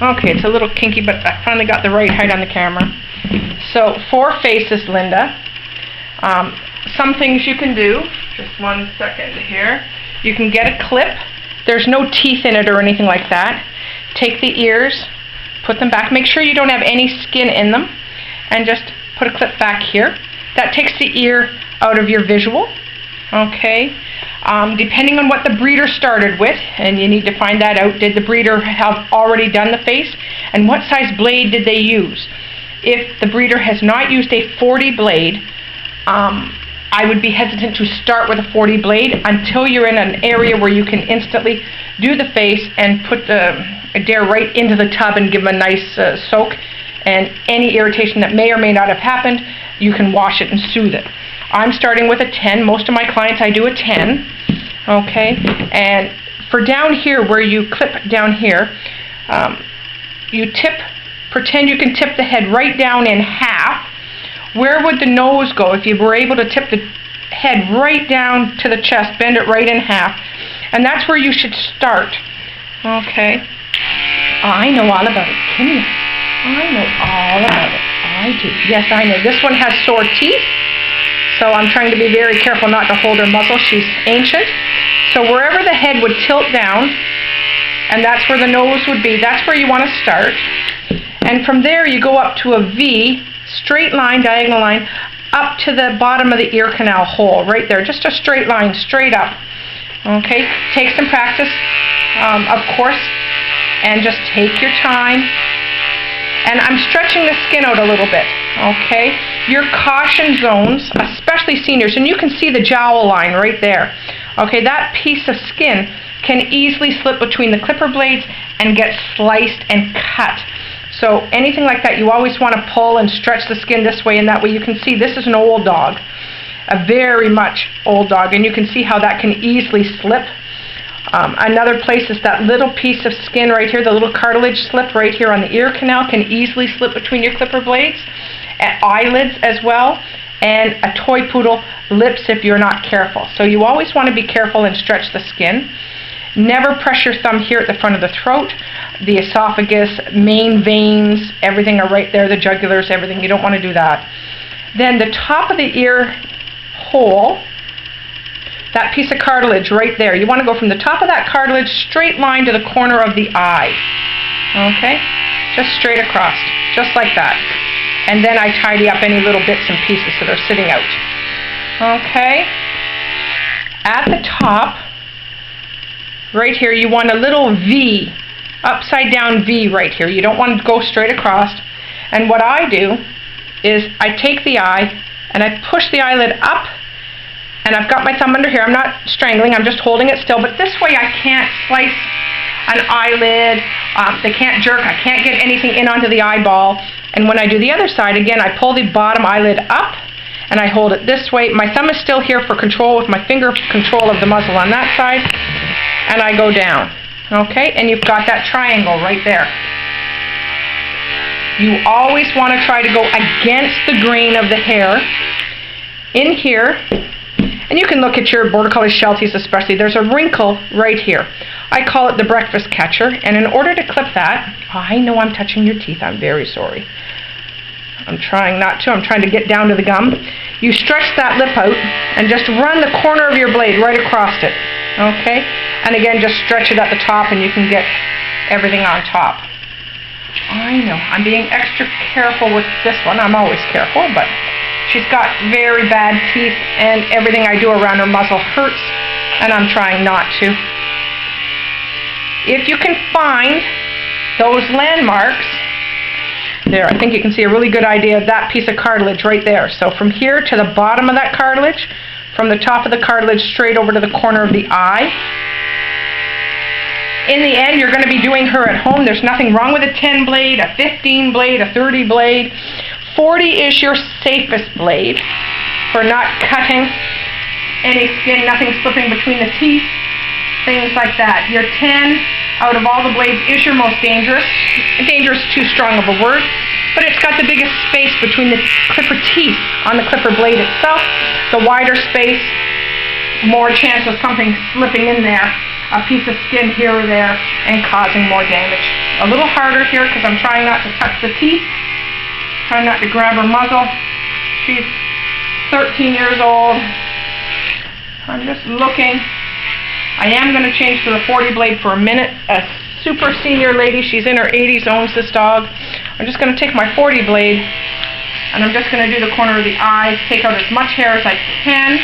Okay, it's a little kinky, but I finally got the right height on the camera. So 4 faces, Linda. Some things you can do, just 1 second here. You can get a clip. There's no teeth in it or anything like that. Take the ears, put them back. Make sure you don't have any skin in them, and just put a clip back here. That takes the ear out of your visual. Okay. Depending on what the breeder started with, and you need to find that out, did the breeder have already done the face, and what size blade did they use? If the breeder has not used a 40 blade, I would be hesitant to start with a 40 blade until you're in an area where you can instantly do the face and put the dare right into the tub and give them a nice soak, and any irritation that may or may not have happened, you can wash it and soothe it. I'm starting with a 10. Most of my clients, I do a 10. Okay, and for down here where you clip down here, you tip, pretend you can tip the head right down in half. Where would the nose go if you were able to tip the head right down to the chest, bend it right in half? And that's where you should start. Okay. I know all about it. Come here. I know all about it. I do. Yes, I know. This one has sore teeth, so I'm trying to be very careful not to hold her muzzle. She's ancient. So wherever the head would tilt down, and that's where the nose would be, that's where you want to start. And from there you go up to a V, straight line, diagonal line, up to the bottom of the ear canal hole, right there. Just a straight line, straight up. Okay, take some practice, of course, and just take your time. And I'm stretching the skin out a little bit, okay? Your caution zones, especially seniors, and you can see the jowl line right there. Okay, that piece of skin can easily slip between the clipper blades and get sliced and cut. So anything like that, you always want to pull and stretch the skin this way and that way. You can see this is an old dog, a very much old dog, and you can see how that can easily slip. Another place is that little piece of skin right here, the little cartilage slip right here on the ear canal can easily slip between your clipper blades. Eyelids as well, and a toy poodle lips if you're not careful. So you always want to be careful and stretch the skin. Never press your thumb here at the front of the throat. The esophagus, main veins, everything are right there, the jugulars, everything. You don't want to do that. Then the top of the ear hole, that piece of cartilage right there, you want to go from the top of that cartilage straight line to the corner of the eye. Okay? Just straight across, just like that. And then I tidy up any little bits and pieces that are sitting out. Okay? At the top, right here, you want a little V, upside down V right here. You don't want to go straight across. And what I do is I take the eye and I push the eyelid up, and I've got my thumb under here. I'm not strangling, I'm just holding it still, but this way I can't slice an eyelid, they can't jerk, I can't get anything in onto the eyeball. And when I do the other side, again, I pull the bottom eyelid up, and I hold it this way. My thumb is still here for control with my finger control of the muzzle on that side, and I go down. Okay, and you've got that triangle right there. You always want to try to go against the grain of the hair. In here, and you can look at your Border Collie Shelties especially, there's a wrinkle right here. I call it the breakfast catcher, and in order to clip that, I know I'm touching your teeth, I'm very sorry. I'm trying not to, I'm trying to get down to the gum. You stretch that lip out and just run the corner of your blade right across it, okay? And again, just stretch it at the top and you can get everything on top. I know, I'm being extra careful with this one, I'm always careful, but she's got very bad teeth and everything I do around her muzzle hurts, and I'm trying not to. If you can find those landmarks, there, I think you can see a really good idea of that piece of cartilage right there. So from here to the bottom of that cartilage, from the top of the cartilage straight over to the corner of the eye. In the end, you're going to be doing her at home. There's nothing wrong with a 10 blade, a 15 blade, a 30 blade. 40 is your safest blade for not cutting any skin, nothing slipping between the teeth, things like that. Your 10 out of all the blades is your most dangerous. Dangerous is too strong of a word, but it's got the biggest space between the clipper teeth on the clipper blade itself. The wider space, more chance of something slipping in there. a piece of skin here or there and causing more damage. A little harder here because I'm trying not to touch the teeth, trying not to grab her muzzle. She's 13 years old. I'm just looking. I am going to change to the 40 blade for a minute. A super senior lady, she's in her 80s, owns this dog. I'm just going to take my 40 blade and I'm just going to do the corner of the eyes, take out as much hair as I can.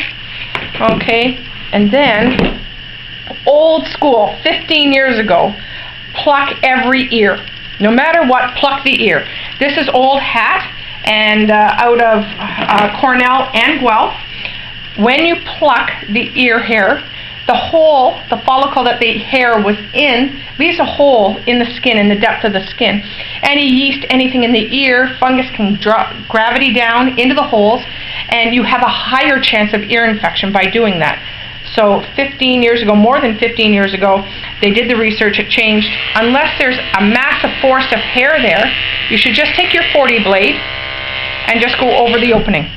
Okay, and then, old school, 15 years ago, pluck every ear. No matter what, pluck the ear. This is old hat and out of Cornell and Guelph. When you pluck the ear hair, the hole, the follicle that the hair was in, leaves a hole in the skin, in the depth of the skin. Any yeast, anything in the ear, fungus can drop gravity down into the holes, and you have a higher chance of ear infection by doing that. So 15 years ago, more than 15 years ago, they did the research, it changed. Unless there's a massive forest of hair there, you should just take your 40 blade and just go over the opening.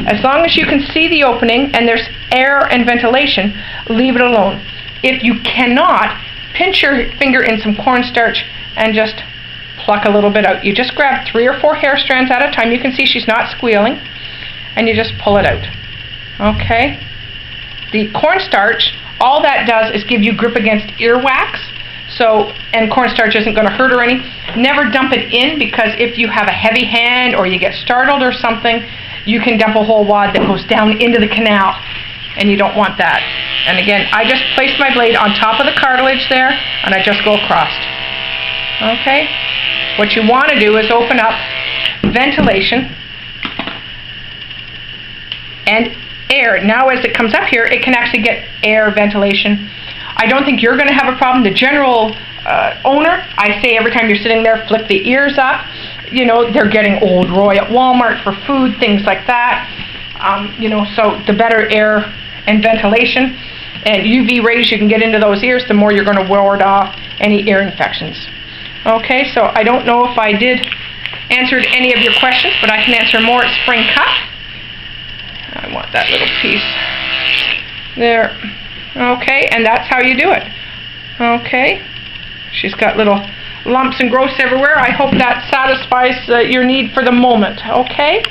As long as you can see the opening and there's air and ventilation, leave it alone. If you cannot, pinch your finger in some cornstarch and just pluck a little bit out. You just grab 3 or 4 hair strands at a time. You can see she's not squealing, and you just pull it out. Okay? The cornstarch, all that does is give you grip against earwax. So, and cornstarch isn't going to hurt or any. Never dump it in, because if you have a heavy hand or you get startled or something, you can dump a whole wad that goes down into the canal, and you don't want that. And again, I just place my blade on top of the cartilage there, and I just go across. Okay? What you want to do is open up ventilation and air. Now as it comes up here, it can actually get air, ventilation. I don't think you're going to have a problem. The general owner, I say every time you're sitting there, flip the ears up. You know, they're getting Old Roy at Walmart for food, things like that. You know, so the better air and ventilation and UV rays you can get into those ears, the more you're going to ward off any ear infections. Okay, so I don't know if I did answer any of your questions, but I can answer more at spring cut. I want that little piece there. Okay, and that's how you do it. Okay, she's got little lumps and growths everywhere. I hope that satisfies your need for the moment. Okay.